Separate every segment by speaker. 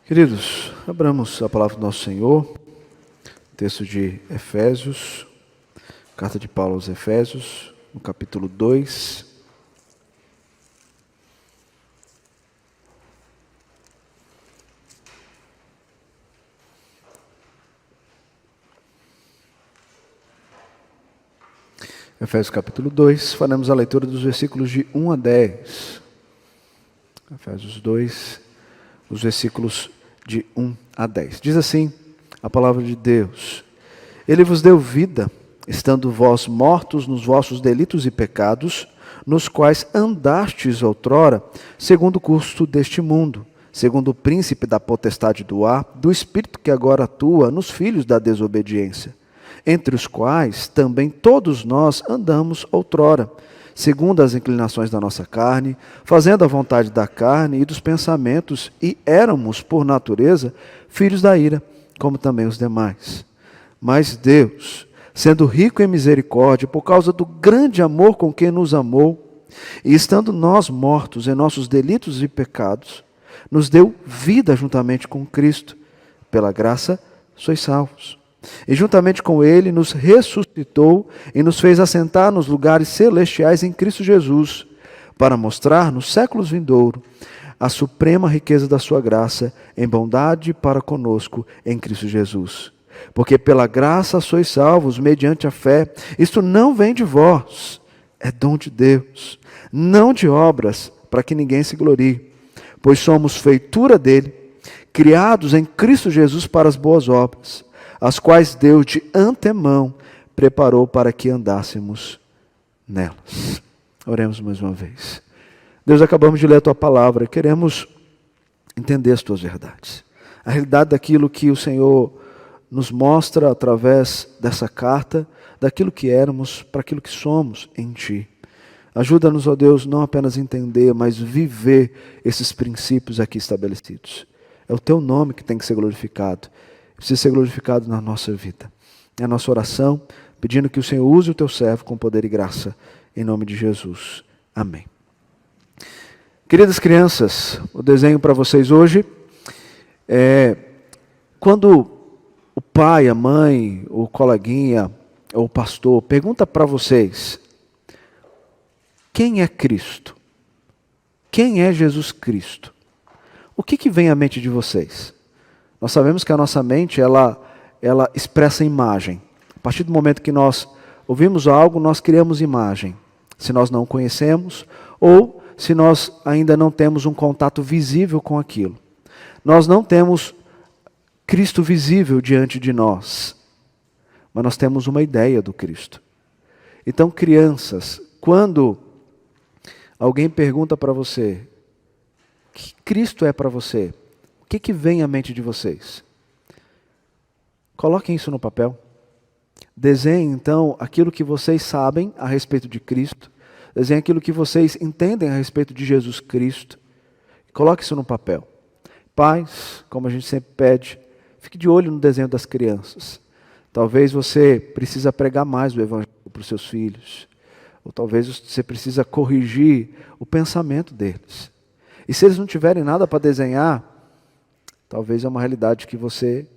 Speaker 1: Queridos, abramos a palavra do nosso Senhor, texto de Efésios, carta de Paulo aos Efésios, no capítulo 2. Efésios capítulo 2, faremos a leitura dos versículos de 1 a 10. Efésios 2, os versículos de 1 a 10. Diz assim a palavra de Deus: Ele vos deu vida, estando vós mortos nos vossos delitos e pecados, nos quais andastes outrora, segundo o curso deste mundo, segundo o príncipe da potestade do ar, do espírito que agora atua nos filhos da desobediência, entre os quais também todos nós andamos outrora, segundo as inclinações da nossa carne, fazendo a vontade da carne e dos pensamentos, e éramos, por natureza, filhos da ira, como também os demais. Mas Deus, sendo rico em misericórdia, por causa do grande amor com que nos amou, e estando nós mortos em nossos delitos e pecados, nos deu vida juntamente com Cristo. Pela graça sois salvos. E juntamente com Ele nos ressuscitou e nos fez assentar nos lugares celestiais em Cristo Jesus, para mostrar nos séculos vindouros a suprema riqueza da sua graça em bondade para conosco em Cristo Jesus. Porque pela graça sois salvos mediante a fé. Isto não vem de vós, é dom de Deus, não de obras, para que ninguém se glorie. Pois somos feitura dele, criados em Cristo Jesus para as boas obras, as quais Deus de antemão preparou para que andássemos nelas. Oremos mais uma vez. Deus, acabamos de ler a Tua palavra, queremos entender as Tuas verdades. A realidade daquilo que o Senhor nos mostra através dessa carta, daquilo que éramos para aquilo que somos em Ti. Ajuda-nos, ó Deus, não apenas entender, mas viver esses princípios aqui estabelecidos. É o Teu nome que tem que ser glorificado. Precisa ser glorificado na nossa vida. É a nossa oração, pedindo que o Senhor use o Teu servo com poder e graça, em nome de Jesus. Amém. Queridas crianças, o desenho para vocês hoje é quando o pai, a mãe, o coleguinha, ou o pastor pergunta para vocês: quem é Cristo? Quem é Jesus Cristo? O que vem à mente de vocês? Nós sabemos que a nossa mente, ela expressa imagem. A partir do momento que nós ouvimos algo, nós criamos imagem. Se nós não conhecemos, ou se nós ainda não temos um contato visível com aquilo. Nós não temos Cristo visível diante de nós, mas nós temos uma ideia do Cristo. Então, crianças, quando alguém pergunta para você, o que Cristo é para você? O que vem à mente de vocês? Coloquem isso no papel. Desenhem, então, aquilo que vocês sabem a respeito de Cristo. Desenhem aquilo que vocês entendem a respeito de Jesus Cristo. Coloque isso no papel. Pais, como a gente sempre pede, fique de olho no desenho das crianças. Talvez você precisa pregar mais o Evangelho para os seus filhos. Ou talvez você precisa corrigir o pensamento deles. E se eles não tiverem nada para desenhar, talvez é uma realidade que você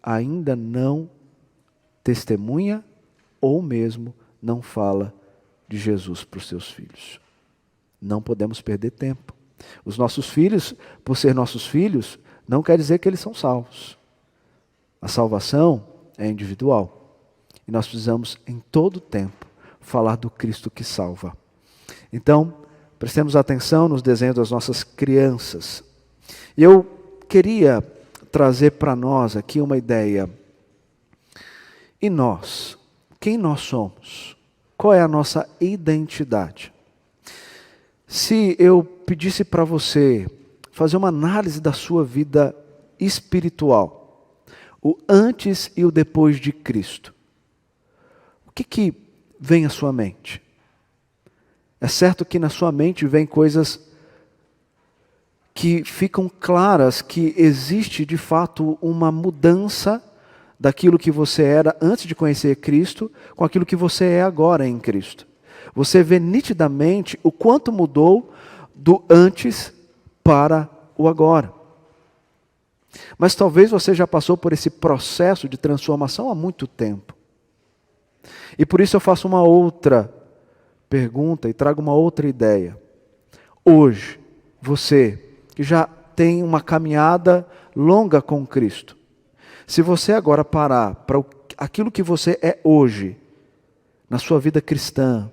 Speaker 1: ainda não testemunha ou mesmo não fala de Jesus para os seus filhos. Não podemos perder tempo. Os nossos filhos, por ser nossos filhos, não quer dizer que eles são salvos. A salvação é individual. E nós precisamos, em todo tempo, falar do Cristo que salva. Então, prestemos atenção nos desenhos das nossas crianças. E eu queria trazer para nós aqui uma ideia. E nós? Quem nós somos? Qual é a nossa identidade? Se eu pedisse para você fazer uma análise da sua vida espiritual, o antes e o depois de Cristo, o que vem à sua mente? É certo que na sua mente vem coisas que ficam claras que existe de fato uma mudança daquilo que você era antes de conhecer Cristo com aquilo que você é agora em Cristo. Você vê nitidamente o quanto mudou do antes para o agora. Mas talvez você já passou por esse processo de transformação há muito tempo. E por isso eu faço uma outra pergunta e trago uma outra ideia. Hoje, você que já tem uma caminhada longa com Cristo, se você agora parar para aquilo que você é hoje, na sua vida cristã,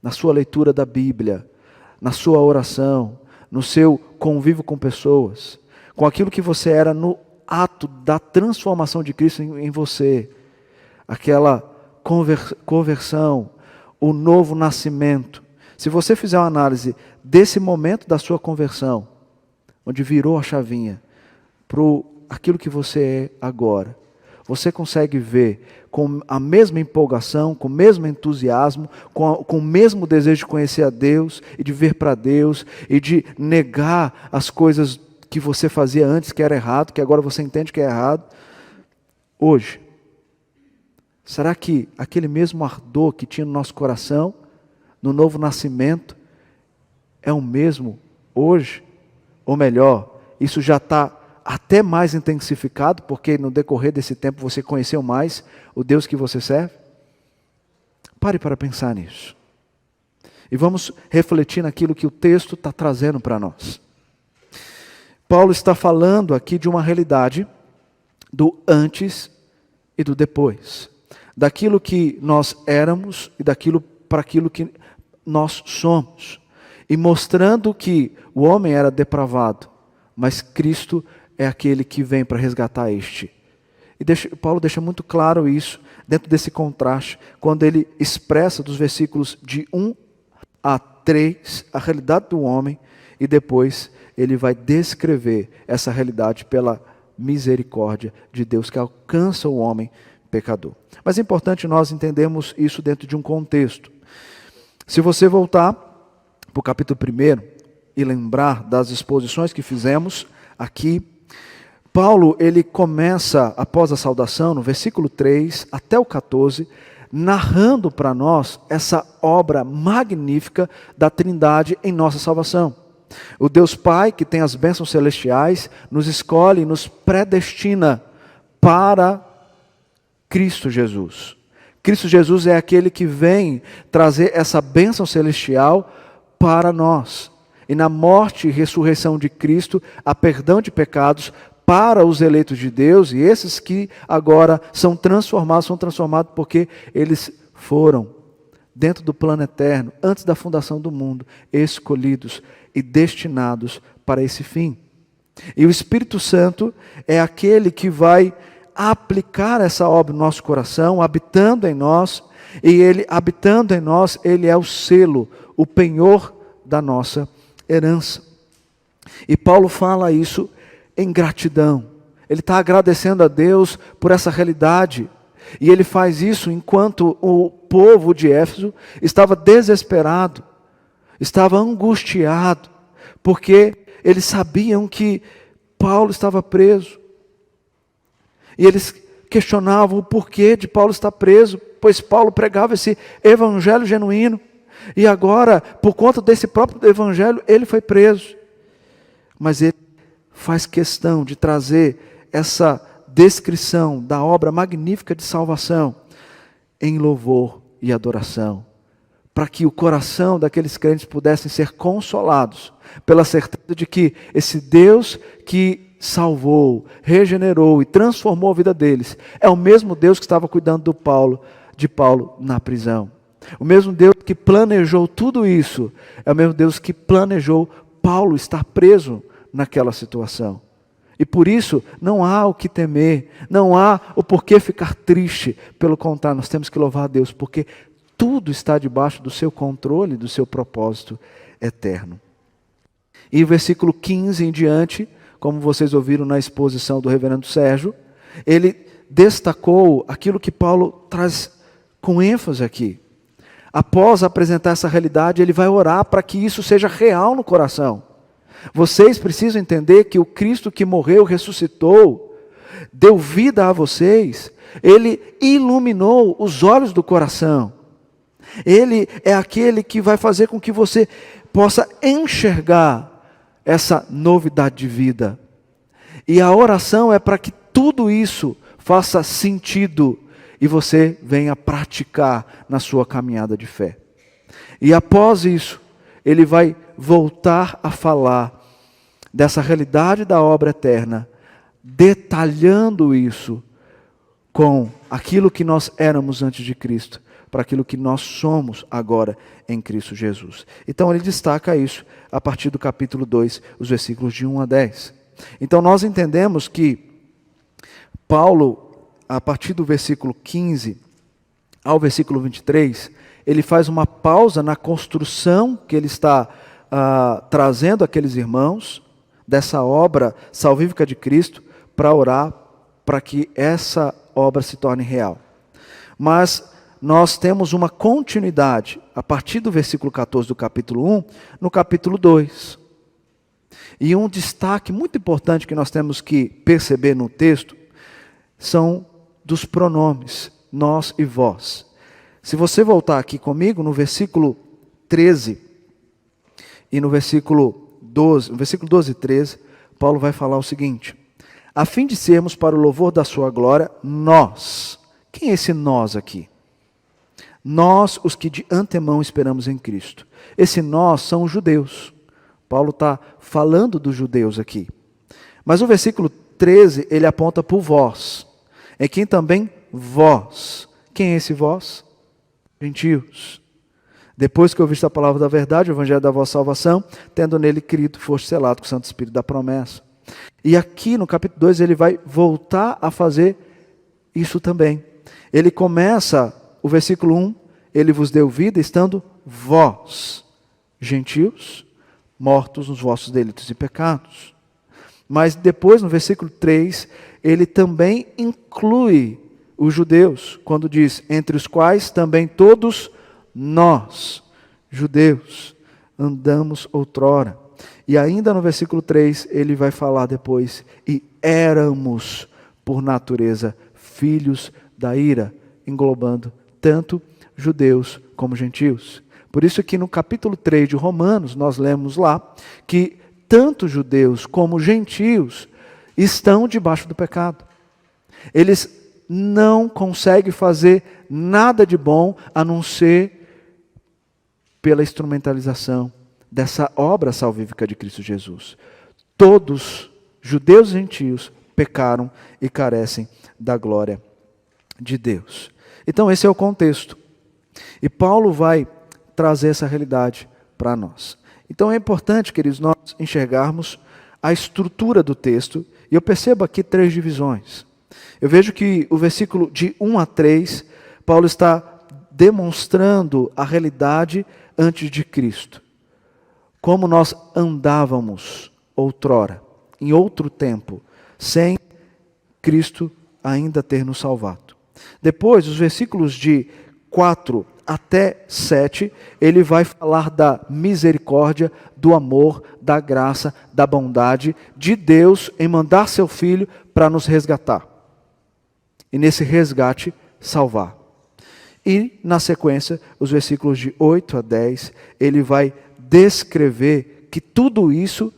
Speaker 1: na sua leitura da Bíblia, na sua oração, no seu convívio com pessoas, com aquilo que você era no ato da transformação de Cristo em você, aquela conversão, o novo nascimento. Se você fizer uma análise desse momento da sua conversão, onde virou a chavinha, para aquilo que você é agora, você consegue ver com a mesma empolgação, com o mesmo entusiasmo, com o mesmo desejo de conhecer a Deus e de ver para Deus e de negar as coisas que você fazia antes que era errado, que agora você entende que é errado. Hoje, será que aquele mesmo ardor que tinha no nosso coração, no novo nascimento, é o mesmo hoje? Ou melhor, isso já está até mais intensificado, porque no decorrer desse tempo você conheceu mais o Deus que você serve? Pare para pensar nisso. E vamos refletir naquilo que o texto está trazendo para nós. Paulo está falando aqui de uma realidade do antes e do depois. Daquilo que nós éramos e para aquilo que nós somos. E mostrando que o homem era depravado, mas Cristo é aquele que vem para resgatar este. E Paulo deixa muito claro isso, dentro desse contraste, quando ele expressa dos versículos de 1 a 3, a realidade do homem, e depois ele vai descrever essa realidade pela misericórdia de Deus, que alcança o homem pecador. Mas é importante nós entendermos isso dentro de um contexto. Se você voltar para o capítulo 1 e lembrar das exposições que fizemos aqui, Paulo, ele começa, após a saudação, no versículo 3 até o 14, narrando para nós essa obra magnífica da Trindade em nossa salvação. O Deus Pai, que tem as bênçãos celestiais, nos escolhe e nos predestina para Cristo Jesus. Cristo Jesus é aquele que vem trazer essa bênção celestial para nós. E na morte e ressurreição de Cristo, há perdão de pecados para os eleitos de Deus, e esses que agora são transformados porque eles foram, dentro do plano eterno, antes da fundação do mundo, escolhidos e destinados para esse fim. E o Espírito Santo é aquele que vai aplicar essa obra no nosso coração, habitando em nós, e ele, habitando em nós, ele é o selo, o penhor da nossa herança. E Paulo fala isso em gratidão. Ele está agradecendo a Deus por essa realidade. E ele faz isso enquanto o povo de Éfeso estava desesperado, estava angustiado, porque eles sabiam que Paulo estava preso. E eles questionavam o porquê de Paulo estar preso, pois Paulo pregava esse evangelho genuíno. E agora, por conta desse próprio evangelho, ele foi preso. Mas ele faz questão de trazer essa descrição da obra magnífica de salvação em louvor e adoração, para que o coração daqueles crentes pudessem ser consolados pela certeza de que esse Deus que salvou, regenerou e transformou a vida deles é o mesmo Deus que estava cuidando de Paulo na prisão. O mesmo Deus que planejou tudo isso é o mesmo Deus que planejou Paulo estar preso naquela situação. E por isso não há o que temer, não há o porquê ficar triste. Pelo contrário, nós temos que louvar a Deus, porque tudo está debaixo do seu controle, do seu propósito eterno. E o versículo 15 em diante, como vocês ouviram na exposição do reverendo Sérgio, ele destacou aquilo que Paulo traz com ênfase aqui. Após apresentar essa realidade, ele vai orar para que isso seja real no coração. Vocês precisam entender que o Cristo que morreu, ressuscitou, deu vida a vocês, ele iluminou os olhos do coração. Ele é aquele que vai fazer com que você possa enxergar essa novidade de vida. E a oração é para que tudo isso faça sentido e você venha praticar na sua caminhada de fé. E após isso, ele vai voltar a falar dessa realidade da obra eterna, detalhando isso com aquilo que nós éramos antes de Cristo, para aquilo que nós somos agora em Cristo Jesus. Então ele destaca isso a partir do capítulo 2, os versículos de 1 a 10. Então nós entendemos que Paulo, a partir do versículo 15 ao versículo 23, ele faz uma pausa na construção que ele está trazendo àqueles irmãos, dessa obra salvífica de Cristo, para orar para que essa obra se torne real. Mas nós temos uma continuidade, a partir do versículo 14 do capítulo 1, no capítulo 2. E um destaque muito importante que nós temos que perceber no texto, são dos pronomes, nós e vós. Se você voltar aqui comigo, no versículo 13 e no versículo 12 e 13, Paulo vai falar o seguinte: a fim de sermos para o louvor da sua glória, nós. Quem é esse nós aqui? Nós, os que de antemão esperamos em Cristo. Esse nós são os judeus. Paulo está falando dos judeus aqui. Mas o versículo 13, ele aponta para o vós. É quem também vós. Quem é esse vós? Gentios. Depois que ouviste a palavra da verdade, o evangelho da vossa salvação, tendo nele crido, foste selado com o Santo Espírito da promessa. E aqui no capítulo 2 ele vai voltar a fazer isso também. Ele começa o versículo 1, ele vos deu vida estando vós, gentios, mortos nos vossos delitos e pecados. Mas depois no versículo 3, ele também inclui os judeus, quando diz, entre os quais também todos nós, judeus, andamos outrora. E ainda no versículo 3, ele vai falar depois, e éramos, por natureza, filhos da ira, englobando tanto judeus como gentios. Por isso que no capítulo 3 de Romanos, nós lemos lá, que tanto judeus como gentios estão debaixo do pecado. Eles não conseguem fazer nada de bom, a não ser pela instrumentalização dessa obra salvífica de Cristo Jesus. Todos, judeus e gentios, pecaram e carecem da glória de Deus. Então esse é o contexto. E Paulo vai trazer essa realidade para nós. Então é importante, queridos, nós enxergarmos a estrutura do texto. E eu percebo aqui 3 divisões. Eu vejo que o versículo de 1 a 3, Paulo está demonstrando a realidade antes de Cristo. Como nós andávamos outrora, em outro tempo, sem Cristo ainda ter nos salvado. Depois, os versículos de 4 até 7, ele vai falar da misericórdia, do amor, da graça, da bondade de Deus em mandar seu Filho para nos resgatar. E nesse resgate, salvar. E, na sequência, os versículos de 8 a 10, ele vai descrever que tudo isso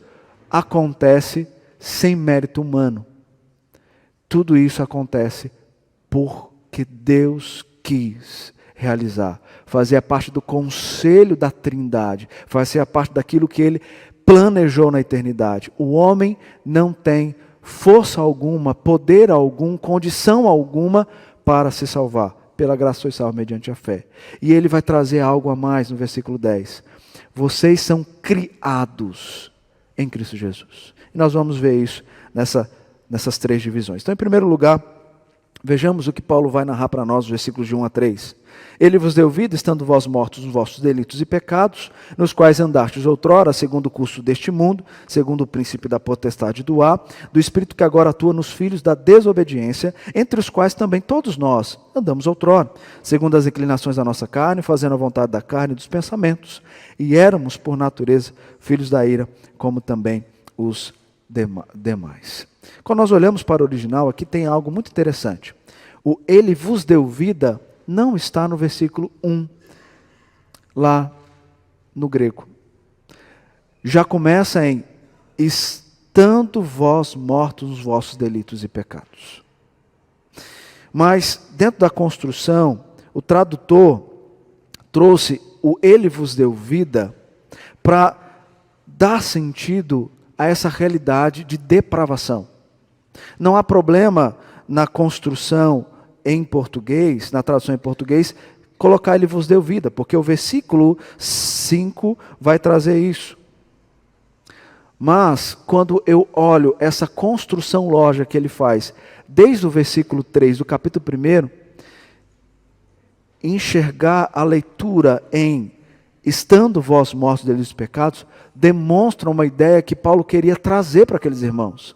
Speaker 1: acontece sem mérito humano. Tudo isso acontece porque Deus quis realizar. Fazia parte do conselho da Trindade. Fazia parte daquilo que Ele planejou na eternidade. O homem não tem força alguma, poder algum, condição alguma para se salvar. Pela graça sois salvos mediante a fé. E ele vai trazer algo a mais no versículo 10. Vocês são criados em Cristo Jesus. E nós vamos ver isso nessas 3 divisões. Então, em primeiro lugar, vejamos o que Paulo vai narrar para nós, os versículos de 1 a 3. Ele vos deu vida, estando vós mortos nos vossos delitos e pecados, nos quais andastes outrora, segundo o curso deste mundo, segundo o princípio da potestade do ar, do espírito que agora atua nos filhos da desobediência, entre os quais também todos nós andamos outrora, segundo as inclinações da nossa carne, fazendo a vontade da carne e dos pensamentos, e éramos, por natureza, filhos da ira, como também os demais. Quando nós olhamos para o original, aqui tem algo muito interessante. O ele vos deu vida não está no versículo 1, lá no grego. Já começa em estando vós mortos nos vossos delitos e pecados. Mas, dentro da construção, o tradutor trouxe o ele vos deu vida para dar sentido a essa realidade de depravação. Não há problema na construção em português, na tradução em português, colocar ele vos deu vida, porque o versículo 5 vai trazer isso. Mas, quando eu olho essa construção lógica que ele faz, desde o versículo 3 do capítulo 1, enxergar a leitura em estando vós mortos deles dos pecados, demonstra uma ideia que Paulo queria trazer para aqueles irmãos.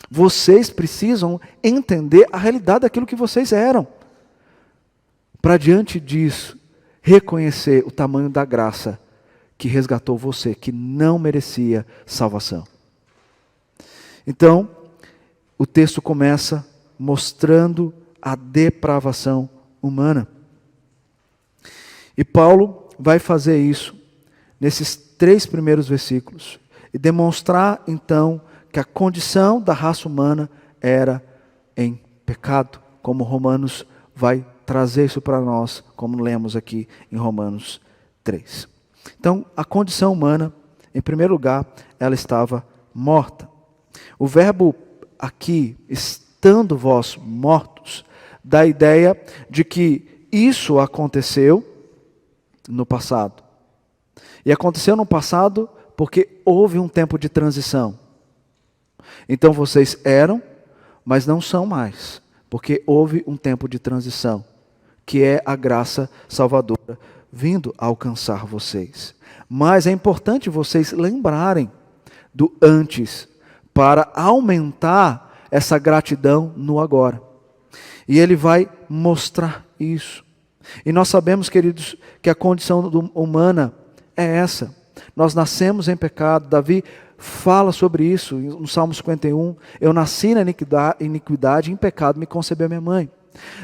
Speaker 1: Vocês precisam entender a realidade daquilo que vocês eram. Para diante disso, reconhecer o tamanho da graça que resgatou você, que não merecia salvação. Então, o texto começa mostrando a depravação humana. E Paulo vai fazer isso nesses 3 primeiros versículos e demonstrar então que a condição da raça humana era em pecado, como Romanos vai trazer isso para nós, como lemos aqui em Romanos 3. Então, a condição humana, em primeiro lugar, ela estava morta. O verbo aqui, estando vós mortos, dá a ideia de que isso aconteceu no passado. E aconteceu no passado porque houve um tempo de transição. Então vocês eram, mas não são mais, porque houve um tempo de transição, que é a graça salvadora vindo a alcançar vocês. Mas é importante vocês lembrarem do antes, para aumentar essa gratidão no agora. E ele vai mostrar isso. E nós sabemos, queridos, que a condição humana é essa. Nós nascemos em pecado. Davi fala sobre isso no Salmo 51. Eu nasci na iniquidade, em pecado me concebeu minha mãe.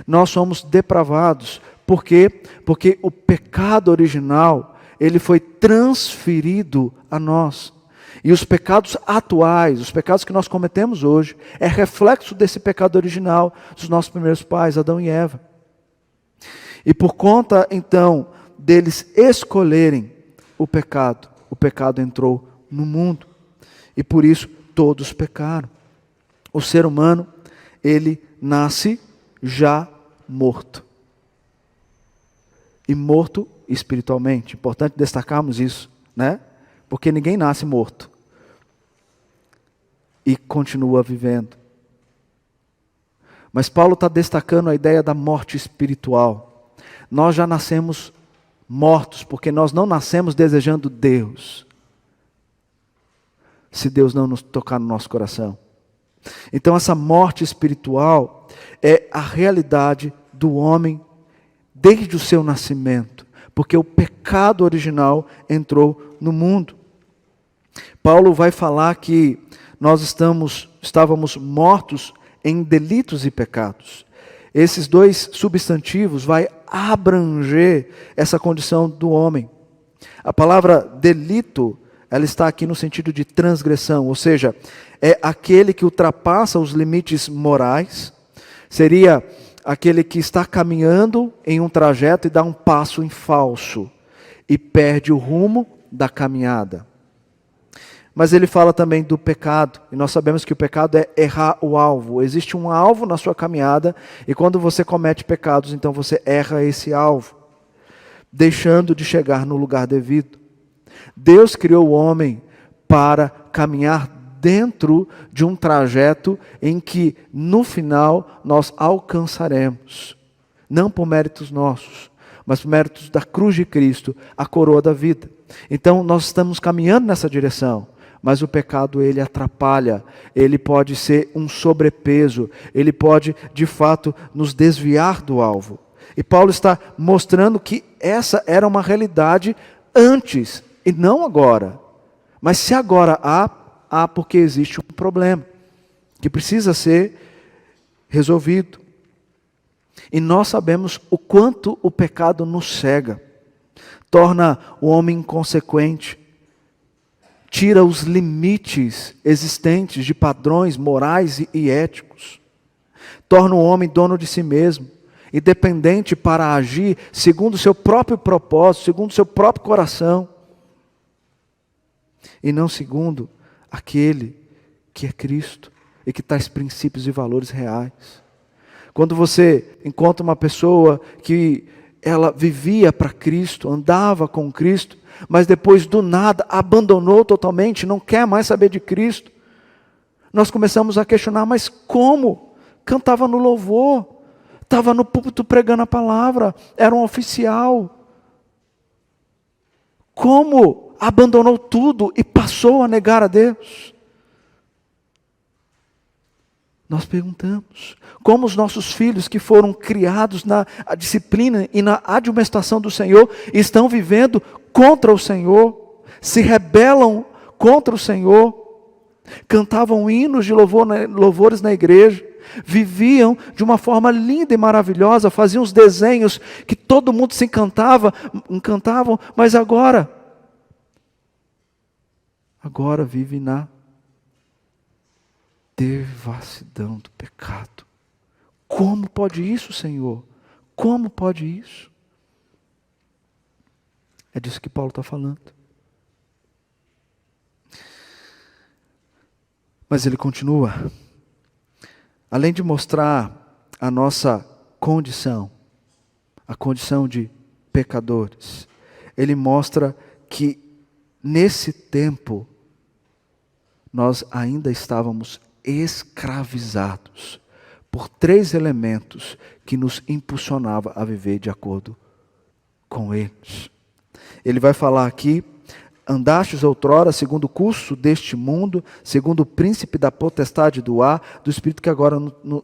Speaker 1: Nós somos depravados. Por quê? Porque o pecado original, ele foi transferido a nós. E os pecados atuais, os pecados que nós cometemos hoje, é reflexo desse pecado original dos nossos primeiros pais, Adão e Eva. E por conta, então, deles escolherem o pecado entrou no mundo. E por isso todos pecaram. O ser humano, ele nasce já morto. E morto espiritualmente. Importante destacarmos isso, né? Porque ninguém nasce morto e continua vivendo. Mas Paulo está destacando a ideia da morte espiritual. Nós já nascemos mortos, porque nós não nascemos desejando Deus, se Deus não nos tocar no nosso coração. Então essa morte espiritual é a realidade do homem desde o seu nascimento, porque o pecado original entrou no mundo. Paulo vai falar que nós estávamos mortos em delitos e pecados. Esses 2 substantivos vai abranger essa condição do homem. A palavra delito, ela está aqui no sentido de transgressão, ou seja, é aquele que ultrapassa os limites morais, seria aquele que está caminhando em um trajeto e dá um passo em falso e perde o rumo da caminhada. Mas ele fala também do pecado, e nós sabemos que o pecado é errar o alvo. Existe um alvo na sua caminhada, e quando você comete pecados, então você erra esse alvo, deixando de chegar no lugar devido. Deus criou o homem para caminhar dentro de um trajeto em que, no final, nós alcançaremos, não por méritos nossos, mas por méritos da cruz de Cristo, a coroa da vida. Então, nós estamos caminhando nessa direção. Mas o pecado, ele atrapalha, ele pode ser um sobrepeso, ele pode, de fato, nos desviar do alvo. E Paulo está mostrando que essa era uma realidade antes, e não agora. Mas se agora há porque existe um problema, que precisa ser resolvido. E nós sabemos o quanto o pecado nos cega, torna o homem inconsequente, tira os limites existentes de padrões morais e éticos, torna o homem dono de si mesmo, independente para agir segundo o seu próprio propósito, segundo o seu próprio coração, e não segundo aquele que é Cristo e que traz princípios e valores reais. Quando você encontra uma pessoa que ela vivia para Cristo, andava com Cristo, mas depois do nada abandonou totalmente, não quer mais saber de Cristo, nós começamos a questionar, mas como? Cantava no louvor, estava no púlpito pregando a palavra, era um oficial. Como abandonou tudo e passou a negar a Deus? Nós perguntamos, como os nossos filhos que foram criados na disciplina e na admoestação do Senhor, estão vivendo contra o Senhor, se rebelam contra o Senhor, cantavam hinos de louvores na igreja, viviam de uma forma linda e maravilhosa, faziam os desenhos que todo mundo se encantavam, mas agora vive na devassidão do pecado. Como pode isso, Senhor? Como pode isso? É disso que Paulo está falando. Mas ele continua. Além de mostrar a nossa condição, a condição de pecadores, ele mostra que nesse tempo nós ainda estávamos escravizados por 3 elementos que nos impulsionavam a viver de acordo com eles. Ele vai falar aqui: andastes outrora segundo o curso deste mundo, segundo o príncipe da potestade do ar, do espírito que agora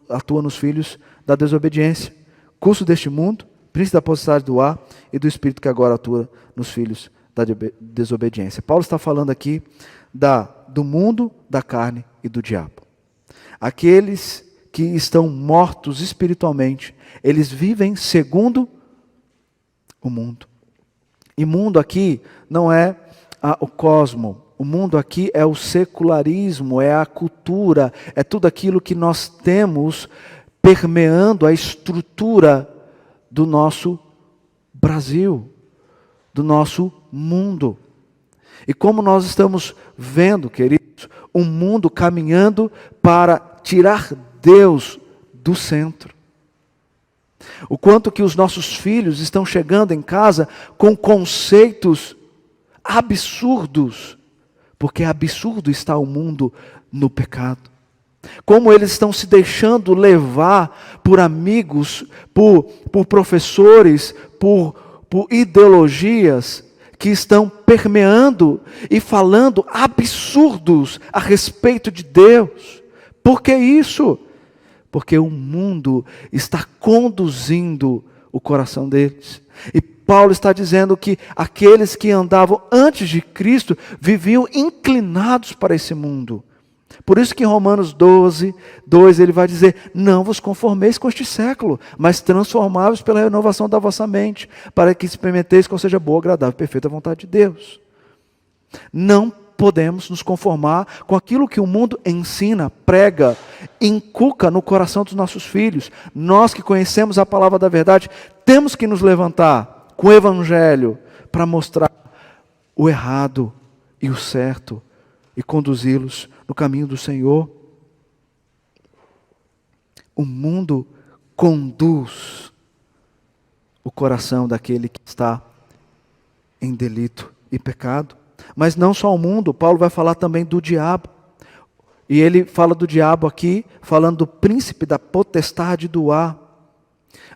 Speaker 1: atua nos filhos da desobediência. Curso deste mundo, príncipe da potestade do ar e do espírito que agora atua nos filhos da desobediência. Paulo está falando aqui do mundo, da carne e do diabo. Aqueles que estão mortos espiritualmente, eles vivem segundo o mundo. E mundo aqui não é o cosmo. O mundo aqui é o secularismo, é a cultura, é tudo aquilo que nós temos permeando a estrutura do nosso Brasil, do nosso mundo. E como nós estamos vendo, queridos, um mundo caminhando para tirar Deus do centro. O quanto que os nossos filhos estão chegando em casa com conceitos absurdos, porque absurdo está o mundo no pecado. Como eles estão se deixando levar por amigos, por professores, por ideologias que estão permeando e falando absurdos a respeito de Deus. Por que isso? Porque o mundo está conduzindo o coração deles. E Paulo está dizendo que aqueles que andavam antes de Cristo viviam inclinados para esse mundo. Por isso que em Romanos 12, 2 ele vai dizer: não vos conformeis com este século, mas transformai-vos pela renovação da vossa mente, para que experimenteis qual seja boa, agradável e perfeita vontade de Deus. Não podemos nos conformar com aquilo que o mundo ensina, prega, inculca no coração dos nossos filhos. Nós que conhecemos a palavra da verdade, temos que nos levantar com o evangelho para mostrar o errado e o certo e conduzi-los no caminho do Senhor. O mundo conduz o coração daquele que está em delito e pecado. Mas não só o mundo, Paulo vai falar também do diabo. E ele fala do diabo aqui, falando do príncipe da potestade do ar.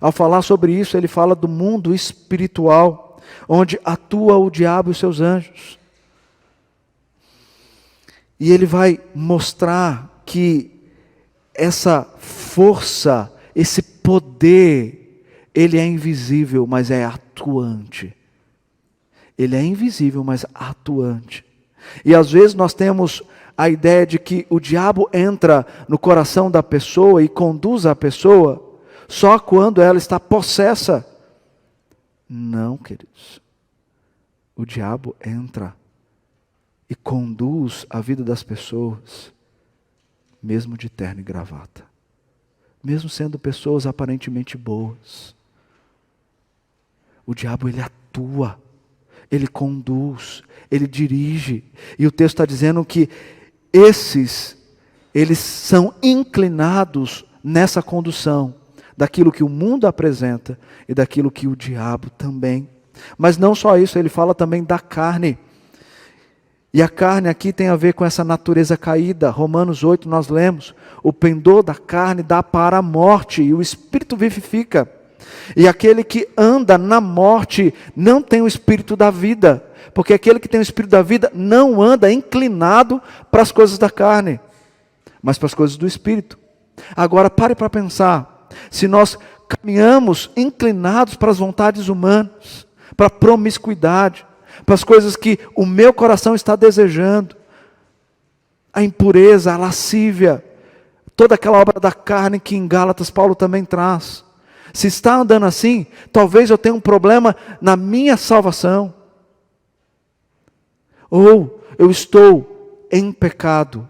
Speaker 1: Ao falar sobre isso, ele fala do mundo espiritual, onde atua o diabo e os seus anjos. E ele vai mostrar que essa força, esse poder, ele é invisível, mas é atuante. Ele é invisível, mas atuante. E às vezes nós temos a ideia de que o diabo entra no coração da pessoa e conduz a pessoa só quando ela está possessa. Não, queridos. O diabo entra e conduz a vida das pessoas, mesmo de terno e gravata, mesmo sendo pessoas aparentemente boas. O diabo, ele atua, ele conduz, ele dirige, e o texto está dizendo que eles são inclinados nessa condução, daquilo que o mundo apresenta e daquilo que o diabo também. Mas não só isso, ele fala também da carne. E a carne aqui tem a ver com essa natureza caída. Romanos 8 nós lemos: o pendor da carne dá para a morte e o espírito vivifica. E aquele que anda na morte não tem o espírito da vida, porque aquele que tem o espírito da vida não anda inclinado para as coisas da carne, mas para as coisas do espírito. Agora pare para pensar, se nós caminhamos inclinados para as vontades humanas, para a promiscuidade, para as coisas que o meu coração está desejando, a impureza, a lascívia, toda aquela obra da carne que em Gálatas Paulo também traz. Se está andando assim, talvez eu tenha um problema na minha salvação. Ou eu estou em pecado,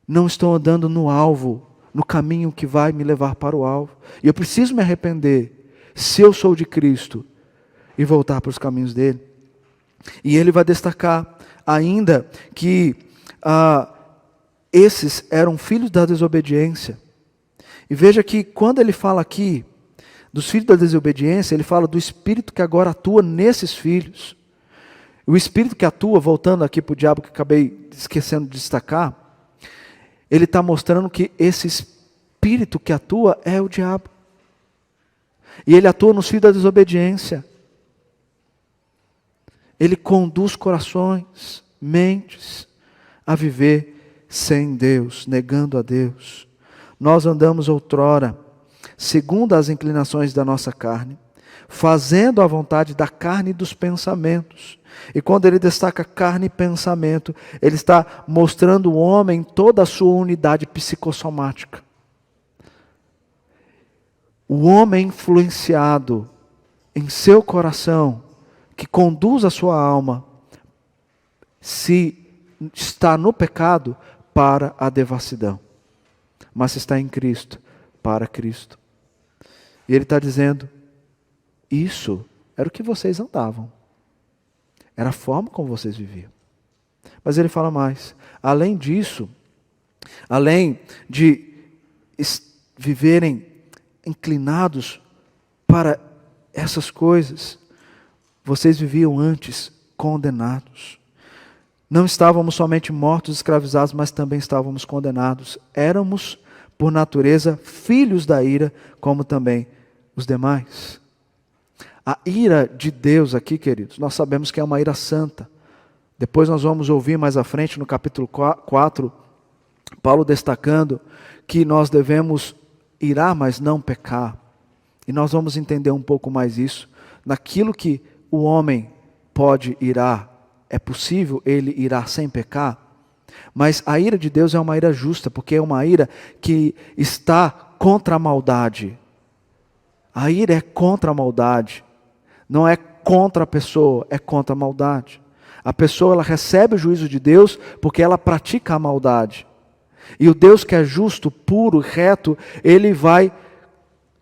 Speaker 1: não estou andando no alvo, no caminho que vai me levar para o alvo. E eu preciso me arrepender, se eu sou de Cristo, e voltar para os caminhos dele. E ele vai destacar ainda que esses eram filhos da desobediência. E veja que quando ele fala aqui dos filhos da desobediência, ele fala do espírito que agora atua nesses filhos. O espírito que atua, voltando aqui para o diabo que acabei esquecendo de destacar, ele está mostrando que esse espírito que atua é o diabo. E ele atua nos filhos da desobediência. Ele conduz corações, mentes, a viver sem Deus, negando a Deus. Nós andamos outrora, segundo as inclinações da nossa carne, fazendo a vontade da carne e dos pensamentos. E quando ele destaca carne e pensamento, ele está mostrando o homem toda a sua unidade psicossomática. O homem influenciado em seu coração, que conduz a sua alma, se está no pecado, para a devassidão. Mas se está em Cristo, para Cristo. E ele está dizendo, isso era o que vocês andavam. Era a forma como vocês viviam. Mas ele fala mais. Além disso, além de viverem inclinados para essas coisas, vocês viviam antes condenados. Não estávamos somente mortos, escravizados, mas também estávamos condenados. Éramos, por natureza, filhos da ira, como também os demais. A ira de Deus aqui, queridos, nós sabemos que é uma ira santa. Depois nós vamos ouvir mais à frente, no capítulo 4, Paulo destacando que nós devemos irar, mas não pecar. E nós vamos entender um pouco mais isso. Naquilo que o homem pode irar, é possível ele irar sem pecar? Mas a ira de Deus é uma ira justa, porque é uma ira que está contra a maldade. A ira é contra a maldade. Não é contra a pessoa, é contra a maldade. A pessoa, ela recebe o juízo de Deus porque ela pratica a maldade. E o Deus que é justo, puro, reto, ele vai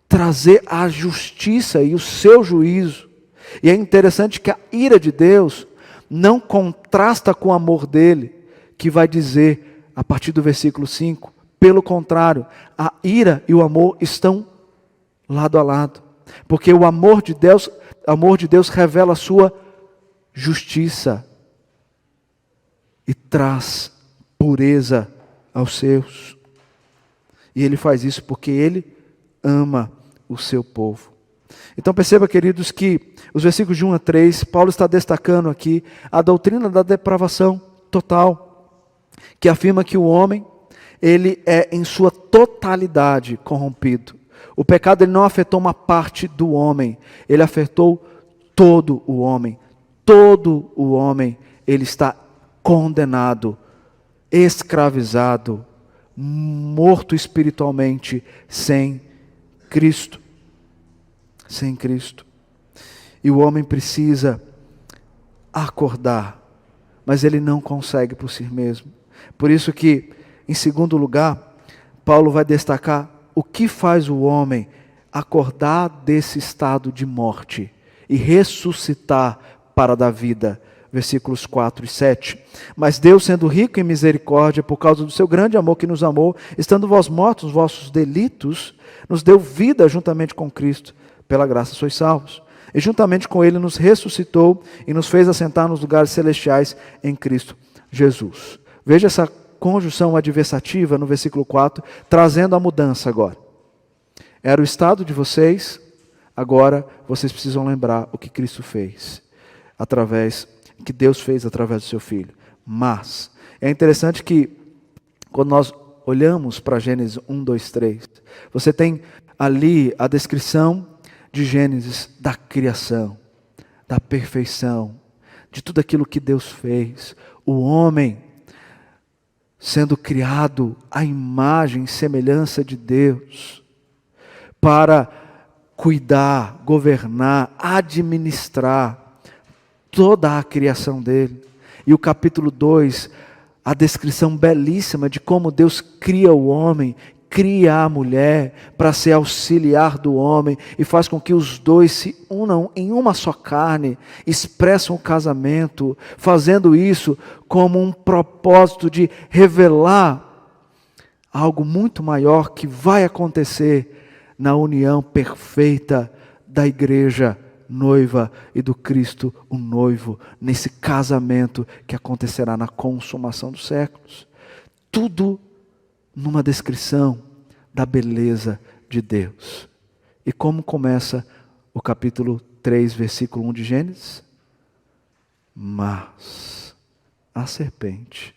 Speaker 1: trazer a justiça e o seu juízo. E é interessante que a ira de Deus não contrasta com o amor dele, que vai dizer, a partir do versículo 5, pelo contrário, a ira e o amor estão lado a lado. Porque o amor de Deus revela a sua justiça e traz pureza aos seus. E ele faz isso porque ele ama o seu povo. Então perceba, queridos, que os versículos de 1 a 3, Paulo está destacando aqui a doutrina da depravação total, que afirma que o homem, ele é em sua totalidade corrompido. O pecado ele não afetou uma parte do homem, ele afetou todo o homem. Todo o homem, ele está condenado, escravizado, morto espiritualmente, sem Cristo. Sem Cristo. E o homem precisa acordar, mas ele não consegue por si mesmo. Por isso que, em segundo lugar, Paulo vai destacar o que faz o homem acordar desse estado de morte e ressuscitar para dar vida. Versículos 4 e 7. Mas Deus, sendo rico em misericórdia, por causa do seu grande amor que nos amou, estando vós mortos nos vossos delitos, nos deu vida juntamente com Cristo. Pela graça sois salvos. E juntamente com Ele nos ressuscitou e nos fez assentar nos lugares celestiais em Cristo Jesus. Veja essa conjunção adversativa no versículo 4, trazendo a mudança agora. Era o estado de vocês, agora vocês precisam lembrar o que Cristo fez, que Deus fez através do seu Filho. Mas, é interessante que, quando nós olhamos para Gênesis 1, 2, 3, você tem ali a descrição de Gênesis da criação, da perfeição, de tudo aquilo que Deus fez. O homem sendo criado à imagem e semelhança de Deus, para cuidar, governar, administrar toda a criação dele. E o capítulo 2, a descrição belíssima de como Deus cria o homem, cria a mulher para ser auxiliar do homem e faz com que os dois se unam em uma só carne, expressam o casamento, fazendo isso como um propósito de revelar algo muito maior que vai acontecer na união perfeita da igreja noiva e do Cristo, o noivo, nesse casamento que acontecerá na consumação dos séculos. Tudo numa descrição da beleza de Deus. E como começa o capítulo 3, versículo 1 de Gênesis? Mas a serpente,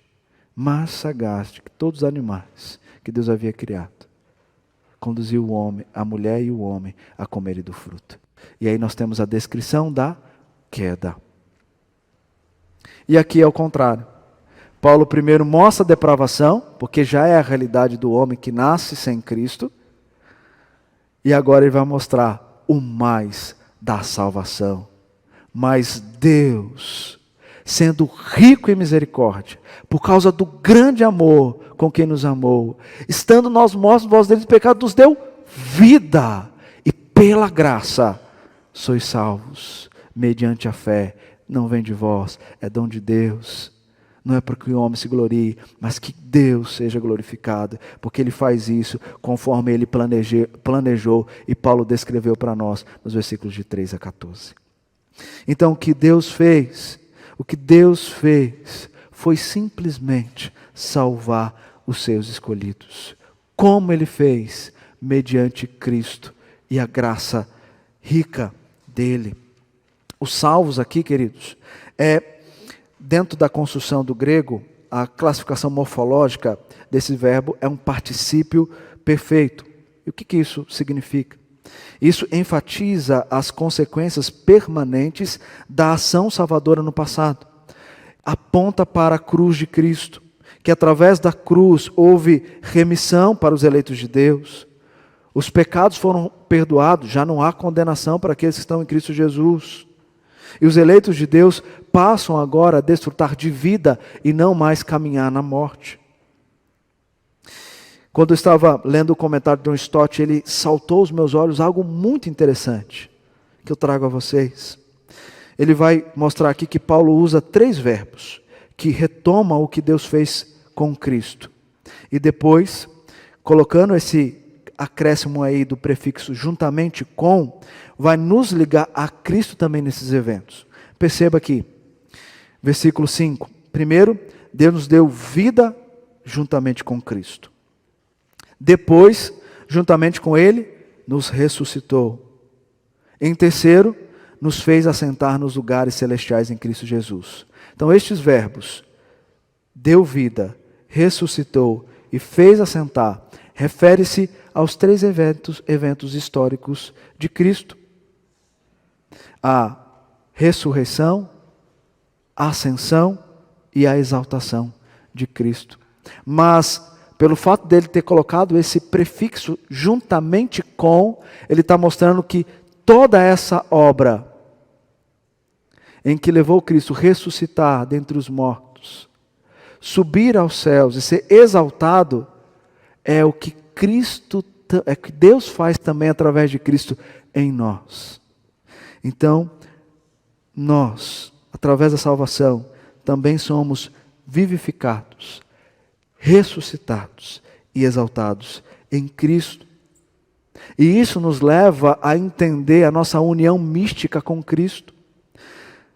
Speaker 1: mais sagaz de todos os animais que Deus havia criado, conduziu o homem, a mulher e o homem a comerem do fruto. E aí nós temos a descrição da queda. E aqui é o contrário. Paulo primeiro mostra a depravação, porque já é a realidade do homem que nasce sem Cristo. E agora ele vai mostrar o mais da salvação. Mas Deus, sendo rico em misericórdia, por causa do grande amor com quem nos amou, estando nós mortos nos vossos delitos e pecados, nos deu vida. E pela graça sois salvos, mediante a fé. Não vem de vós, é dom de Deus. Não é para que o homem se glorie, mas que Deus seja glorificado, porque Ele faz isso conforme Ele planejou e Paulo descreveu para nós nos versículos de 3 a 14. Então o que Deus fez foi simplesmente salvar os seus escolhidos. Como Ele fez? Mediante Cristo e a graça rica dEle. Os salvos aqui, queridos, dentro da construção do grego, a classificação morfológica desse verbo é um particípio perfeito. E o que isso significa? Isso enfatiza as consequências permanentes da ação salvadora no passado. Aponta para a cruz de Cristo, que através da cruz houve remissão para os eleitos de Deus. Os pecados foram perdoados, já não há condenação para aqueles que estão em Cristo Jesus. E os eleitos de Deus passam agora a desfrutar de vida e não mais caminhar na morte. Quando eu estava lendo o comentário de John Stott, ele saltou aos meus olhos algo muito interessante, que eu trago a vocês. Ele vai mostrar aqui que Paulo usa 3 verbos, que retomam o que Deus fez com Cristo. E depois, colocando esse acréscimo aí do prefixo juntamente com, vai nos ligar a Cristo também nesses eventos. Perceba aqui, versículo 5. Primeiro, Deus nos deu vida juntamente com Cristo. Depois, juntamente com Ele, nos ressuscitou. Em terceiro, nos fez assentar nos lugares celestiais em Cristo Jesus. Então estes verbos, deu vida, ressuscitou e fez assentar, refere-se aos 3 eventos históricos de Cristo. A ressurreição, a ascensão e a exaltação de Cristo. Mas, pelo fato dele ter colocado esse prefixo juntamente com, ele está mostrando que toda essa obra, em que levou Cristo ressuscitar dentre os mortos, subir aos céus e ser exaltado, é o que que Deus faz também através de Cristo em nós. Então, nós, através da salvação, também somos vivificados, ressuscitados e exaltados em Cristo. E isso nos leva a entender a nossa união mística com Cristo.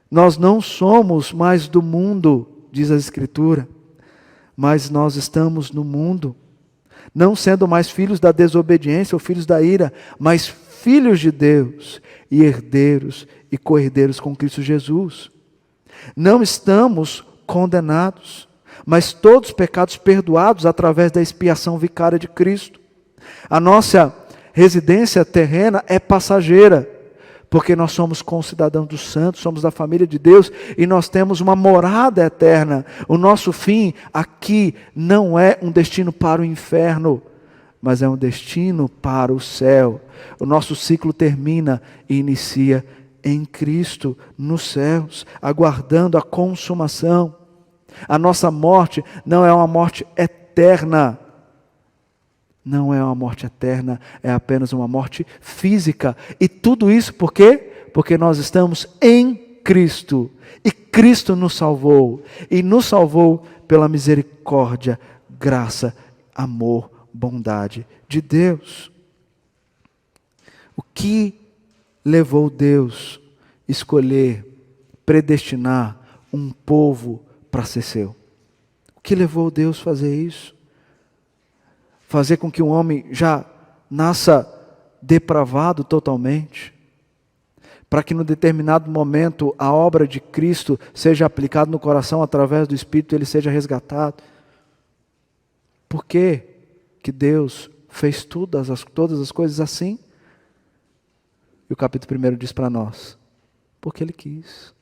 Speaker 1: Nós não somos mais do mundo, diz a Escritura, mas nós estamos no mundo, não sendo mais filhos da desobediência ou filhos da ira, mas filhos de Deus e herdeiros e co-herdeiros com Cristo Jesus. Não estamos condenados, mas todos os pecados perdoados através da expiação vicária de Cristo. A nossa residência terrena é passageira, porque nós somos concidadãos dos santos, somos da família de Deus e nós temos uma morada eterna. O nosso fim aqui não é um destino para o inferno, mas é um destino para o céu. O nosso ciclo termina e inicia em Cristo, nos céus, aguardando a consumação. A nossa morte não é uma morte eterna. Não é uma morte eterna, é apenas uma morte física. E tudo isso por quê? Porque nós estamos em Cristo. E Cristo nos salvou. E nos salvou pela misericórdia, graça, amor, bondade de Deus. O que levou Deus a escolher, predestinar um povo para ser seu? O que levou Deus a fazer isso? Fazer com que um homem já nasça depravado totalmente, para que no determinado momento a obra de Cristo seja aplicada no coração através do Espírito e ele seja resgatado. Por que que Deus fez todas as coisas assim? E o capítulo 1 diz para nós, porque Ele quis.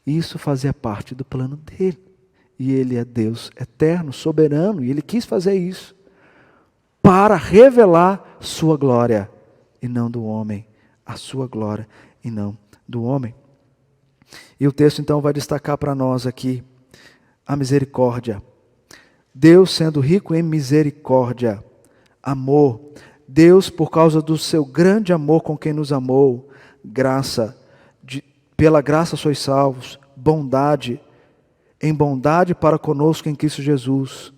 Speaker 1: Isso fazia parte do plano dele. E Ele é Deus eterno, soberano, e Ele quis fazer isso para revelar sua glória e não do homem, a sua glória e não do homem. E o texto então vai destacar para nós aqui a misericórdia. Deus sendo rico em misericórdia, amor. Deus, por causa do seu grande amor com quem nos amou, pela graça sois salvos, bondade, em bondade para conosco em Cristo Jesus.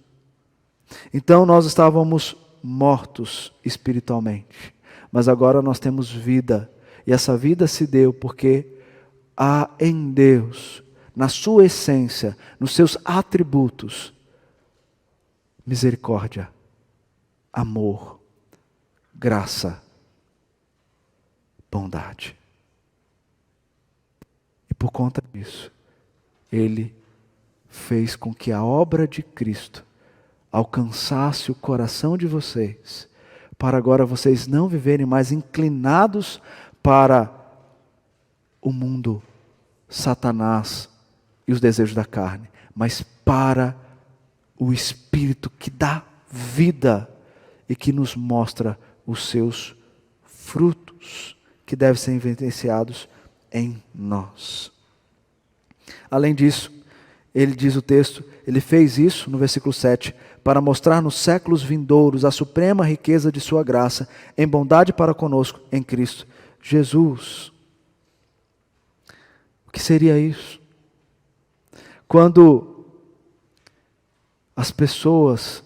Speaker 1: Então nós estávamos mortos espiritualmente, mas agora nós temos vida, e essa vida se deu porque há em Deus, na sua essência, nos seus atributos, misericórdia, amor, graça, bondade. E por conta disso, Ele fez com que a obra de Cristo alcançasse o coração de vocês, para agora vocês não viverem mais inclinados para o mundo, Satanás e os desejos da carne, mas para o Espírito que dá vida e que nos mostra os seus frutos, que devem ser evidenciados em nós. Além disso, ele diz o texto, ele fez isso no versículo 7, para mostrar nos séculos vindouros a suprema riqueza de sua graça, em bondade para conosco, em Cristo Jesus. O que seria isso? Quando as pessoas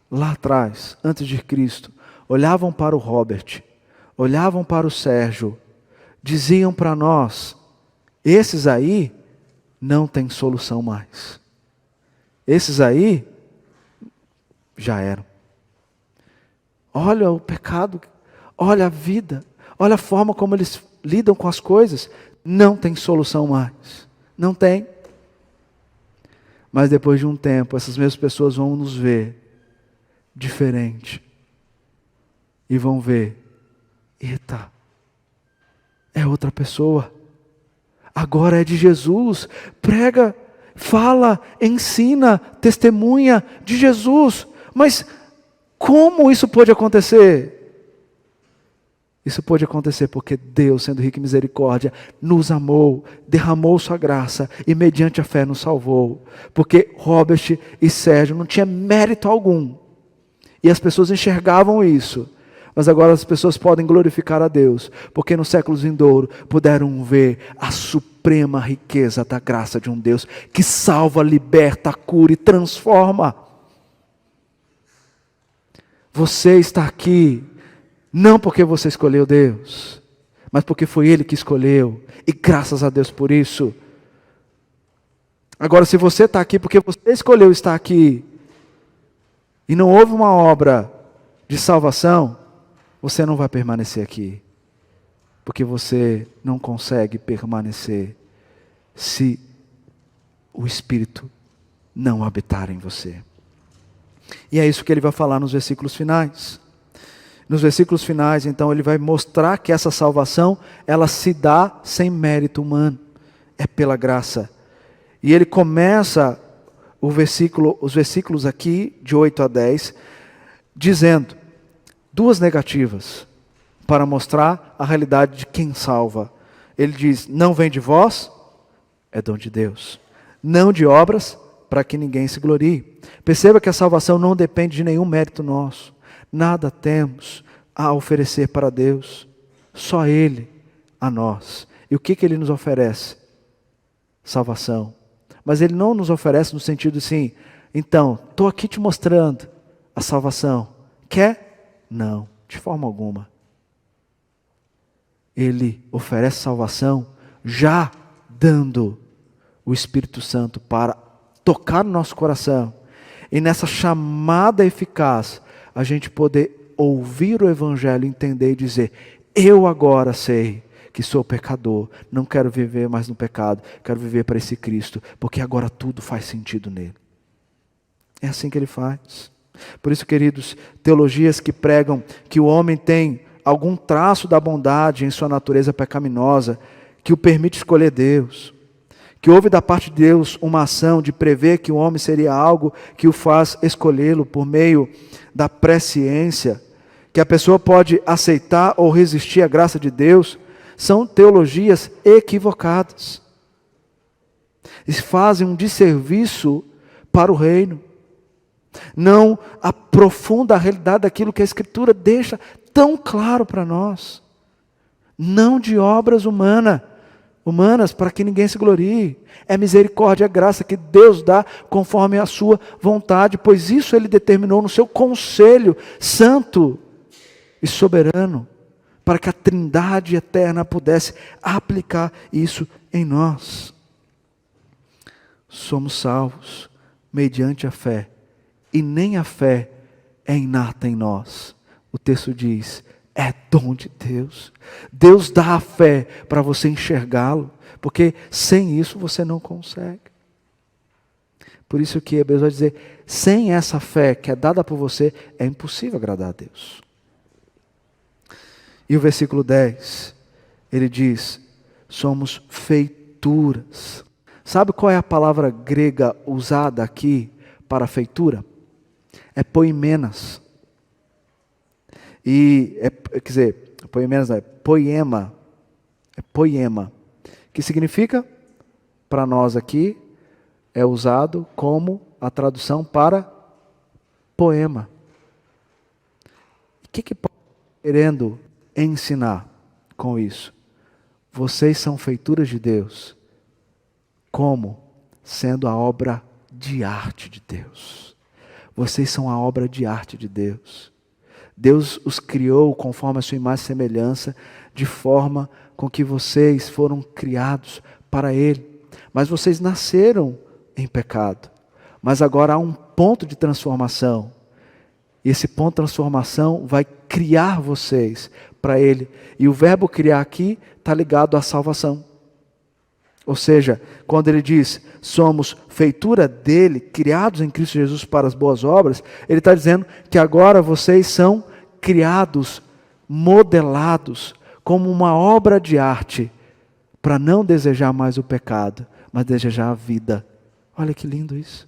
Speaker 1: lá atrás, antes de Cristo, olhavam para o Robert, olhavam para o Sérgio, diziam para nós, esses aí não tem solução mais. Esses aí já eram. Olha o pecado, olha a vida, olha a forma como eles lidam com as coisas. Não tem solução mais. Não tem. Mas depois de um tempo, essas mesmas pessoas vão nos ver diferente. E vão ver, eita, é outra pessoa. Agora é de Jesus. Prega, fala, ensina, testemunha de Jesus. Mas como isso pode acontecer? Isso pôde acontecer porque Deus, sendo rico em misericórdia, nos amou, derramou sua graça e mediante a fé nos salvou. Porque Robert e Sérgio não tinham mérito algum. E as pessoas enxergavam isso. Mas agora as pessoas podem glorificar a Deus, porque no século vindouro puderam ver a suprema riqueza da graça de um Deus que salva, liberta, cura e transforma. Você está aqui não porque você escolheu Deus, mas porque foi Ele que escolheu, e graças a Deus por isso. Agora, se você está aqui porque você escolheu estar aqui, e não houve uma obra de salvação, você não vai permanecer aqui, porque você não consegue permanecer se o Espírito não habitar em você. E é isso que ele vai falar nos versículos finais. Nos versículos finais, então, ele vai mostrar que essa salvação, ela se dá sem mérito humano, é pela graça. E ele começa os versículos aqui, de 8 a 10, dizendo duas negativas, para mostrar a realidade de quem salva. Ele diz, não vem de vós, é dom de Deus. Não de obras, para que ninguém se glorie. Perceba que a salvação não depende de nenhum mérito nosso. Nada temos a oferecer para Deus, só Ele a nós. E o que Ele nos oferece? Salvação. Mas Ele não nos oferece no sentido assim, então, estou aqui te mostrando a salvação. Quer? Não, de forma alguma. Ele oferece salvação já dando o Espírito Santo para tocar no nosso coração. E nessa chamada eficaz, a gente poder ouvir o Evangelho, entender e dizer, eu agora sei que sou pecador, não quero viver mais no pecado, quero viver para esse Cristo, porque agora tudo faz sentido nele. É assim que ele faz. Por isso, queridos, teologias que pregam que o homem tem algum traço da bondade em sua natureza pecaminosa, que o permite escolher Deus, que houve da parte de Deus uma ação de prever que o homem seria algo que o faz escolhê-lo por meio da presciência, que a pessoa pode aceitar ou resistir à graça de Deus, são teologias equivocadas. E fazem um desserviço para o reino. Não aprofunda a realidade daquilo que a Escritura deixa tão claro para nós. Não de obras humanas para que ninguém se glorie. É misericórdia, é graça que Deus dá conforme a sua vontade, pois isso Ele determinou no seu conselho santo e soberano, para que a Trindade eterna pudesse aplicar isso em nós. Somos salvos mediante a fé, e nem a fé é inata em nós. O texto diz, é dom de Deus. Deus dá a fé para você enxergá-lo, porque sem isso você não consegue. Por isso que Hebreus vai dizer, sem essa fé que é dada por você, é impossível agradar a Deus. E o versículo 10, ele diz, somos feituras. Sabe qual é a palavra grega usada aqui para feitura? É poimenas. Poimenas não, é poema. É poema. Que significa, para nós aqui, é usado como a tradução para poema. O que Paulo está querendo ensinar com isso? Vocês são feituras de Deus. Como? Sendo a obra de arte de Deus. Vocês são a obra de arte de Deus. Deus os criou conforme a sua imagem e semelhança, de forma com que vocês foram criados para Ele. Mas vocês nasceram em pecado. Mas agora há um ponto de transformação. E esse ponto de transformação vai criar vocês para Ele. E o verbo criar aqui está ligado à salvação. Ou seja, quando ele diz, somos feitura dele, criados em Cristo Jesus para as boas obras, ele está dizendo que agora vocês são criados, modelados, como uma obra de arte, para não desejar mais o pecado, mas desejar a vida. Olha que lindo isso.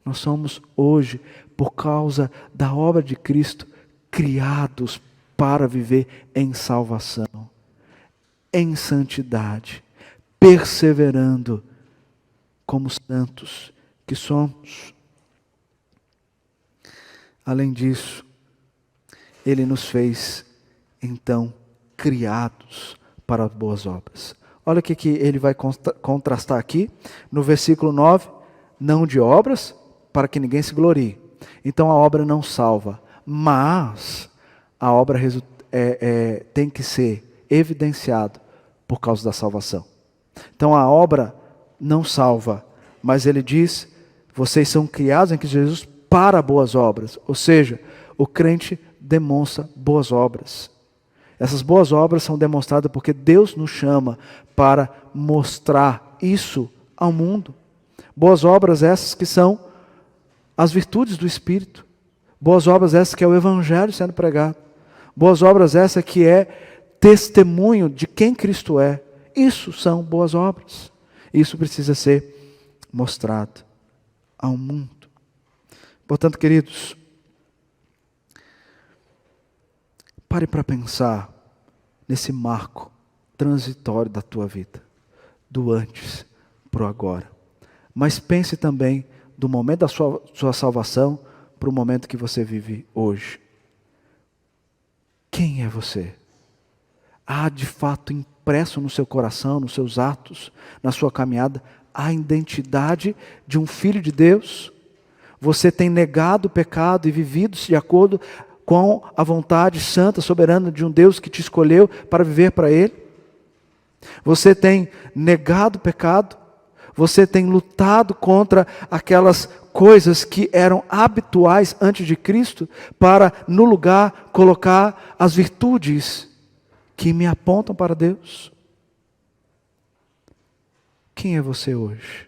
Speaker 1: Nós somos hoje, por causa da obra de Cristo, criados para viver em salvação, em santidade, perseverando como santos que somos. Além disso, Ele nos fez, então, criados para as boas obras. Olha o que ele vai contrastar aqui, no versículo 9, não de obras, para que ninguém se glorie. Então a obra não salva, mas a obra tem que ser evidenciada por causa da salvação. Então a obra não salva, mas ele diz, vocês são criados em Cristo Jesus para boas obras. Ou seja, o crente demonstra boas obras. Essas boas obras são demonstradas porque Deus nos chama para mostrar isso ao mundo. Boas obras essas que são as virtudes do Espírito. Boas obras essas que é o Evangelho sendo pregado. Boas obras essas que é testemunho de quem Cristo é. Isso são boas obras. Isso precisa ser mostrado ao mundo. Portanto, queridos, pare para pensar nesse marco transitório da tua vida, do antes para o agora. Mas pense também do momento da sua salvação para o momento que você vive hoje. Quem é você? Há de fato impresso no seu coração, nos seus atos, na sua caminhada, a identidade de um filho de Deus? Você tem negado o pecado e vivido de acordo com a vontade santa, soberana de um Deus que te escolheu para viver para Ele? Você tem negado o pecado? Você tem lutado contra aquelas coisas que eram habituais antes de Cristo, para no lugar colocar as virtudes que me apontam para Deus? Quem é você hoje?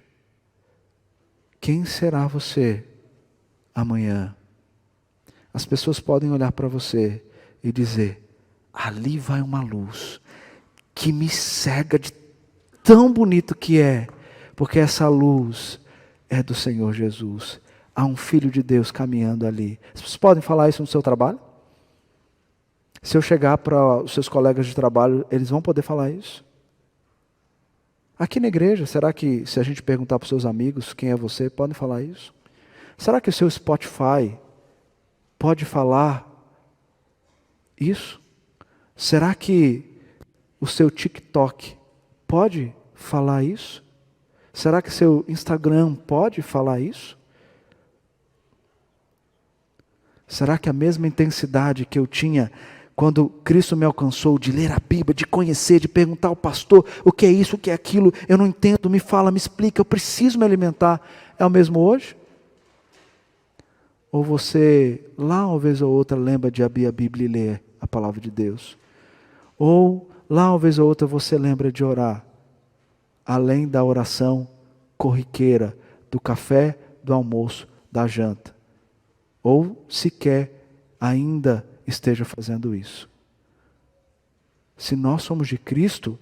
Speaker 1: Quem será você amanhã? As pessoas podem olhar para você e dizer, ali vai uma luz que me cega de tão bonito que é, porque essa luz é do Senhor Jesus. Há um Filho de Deus caminhando ali. Vocês podem falar isso no seu trabalho? Se eu chegar para os seus colegas de trabalho, eles vão poder falar isso? Aqui na igreja, será que se a gente perguntar para os seus amigos quem é você, podem falar isso? Será que o seu Spotify pode falar isso? Será que o seu TikTok pode falar isso? Será que seu Instagram pode falar isso? Será que a mesma intensidade que eu tinha quando Cristo me alcançou de ler a Bíblia, de conhecer, de perguntar ao pastor o que é isso, o que é aquilo, eu não entendo, me fala, me explica, eu preciso me alimentar, é o mesmo hoje? Ou você, lá uma vez ou outra, lembra de abrir a Bíblia e ler a palavra de Deus? Ou, lá uma vez ou outra, você lembra de orar, além da oração corriqueira, do café, do almoço, da janta? Ou, sequer, ainda esteja fazendo isso? Se nós somos de Cristo,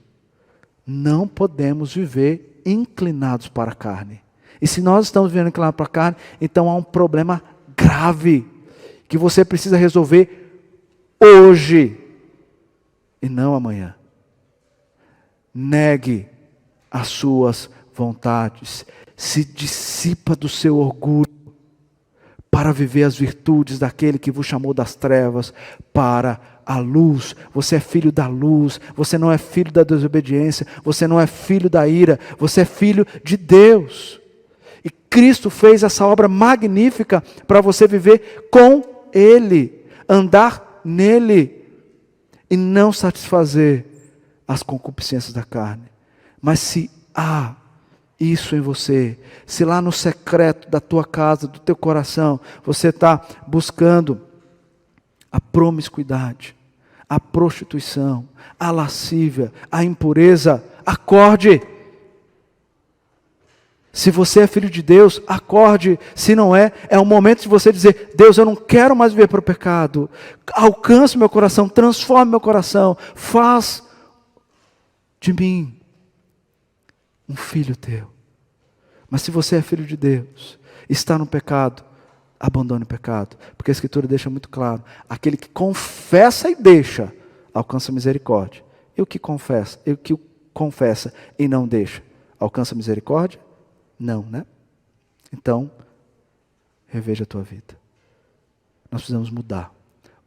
Speaker 1: não podemos viver inclinados para a carne. E se nós estamos vivendo inclinados para a carne, então há um problema grave, que você precisa resolver hoje, e não amanhã. Negue as suas vontades, se dissipa do seu orgulho, para viver as virtudes daquele que vos chamou das trevas para a luz. Você é filho da luz, você não é filho da desobediência, você não é filho da ira, você é filho de Deus. E Cristo fez essa obra magnífica para você viver com Ele, andar nele e não satisfazer as concupiscências da carne. Mas se há isso em você, se lá no secreto da tua casa, do teu coração, você está buscando a promiscuidade, a prostituição, a lascívia, a impureza, acorde. Se você é filho de Deus, acorde. Se não é, é o momento de você dizer, Deus, eu não quero mais viver para o pecado. Alcance meu coração, transforme meu coração, faz de mim um filho teu. Mas se você é filho de Deus, está no pecado, abandone o pecado. Porque a Escritura deixa muito claro, aquele que confessa e deixa, alcança misericórdia. E o que confessa e não deixa, alcança misericórdia? Não, né? Então, reveja a tua vida. Nós precisamos mudar.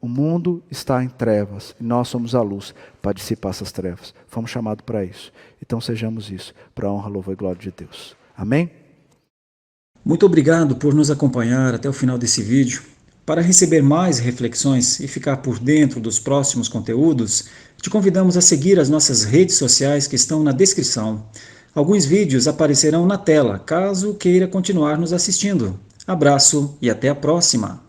Speaker 1: O mundo está em trevas e nós somos a luz para dissipar essas trevas. Fomos chamados para isso. Então sejamos isso, para a honra, louvor e glória de Deus. Amém?
Speaker 2: Muito obrigado por nos acompanhar até o final desse vídeo. Para receber mais reflexões e ficar por dentro dos próximos conteúdos, te convidamos a seguir as nossas redes sociais que estão na descrição. Alguns vídeos aparecerão na tela, caso queira continuar nos assistindo. Abraço e até a próxima!